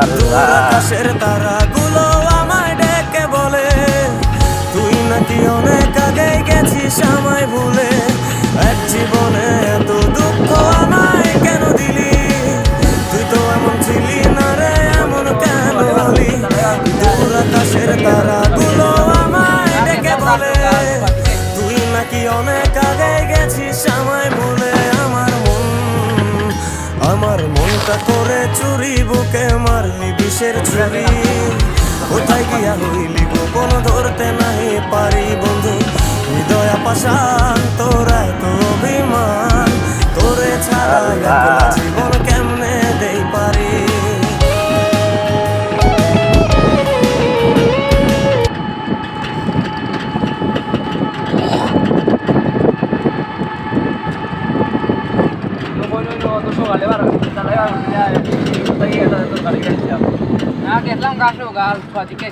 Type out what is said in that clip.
আকাশের তারাগুলো আমায় ডেকে বলে তুই নাকি অনেক আগে গেছিস আমায় ভুলে। এক জীবনে এত দুঃখ আমায় কেন দিলি, তুই তো এমন ছিলি না রে, এমন কেন হলি। দূর আকাশের তারাগুলো আমায় ডেকে বলে তুই নাকি অনেক আগে গেছিস আমায় ভুলে। আমার মনটা করে চুরি, বুকে মারলি বিষের ছুরি। কোথায় গিয়া হইলি গোপন ধরতে নাই পারি বন্ধু। হৃদয় পাষাণ তোর এত অভিমান, তোরে ছাড়া একলা জীবন কেমনে দেই পারি। Nah, que es la un gaso, gas, para ti que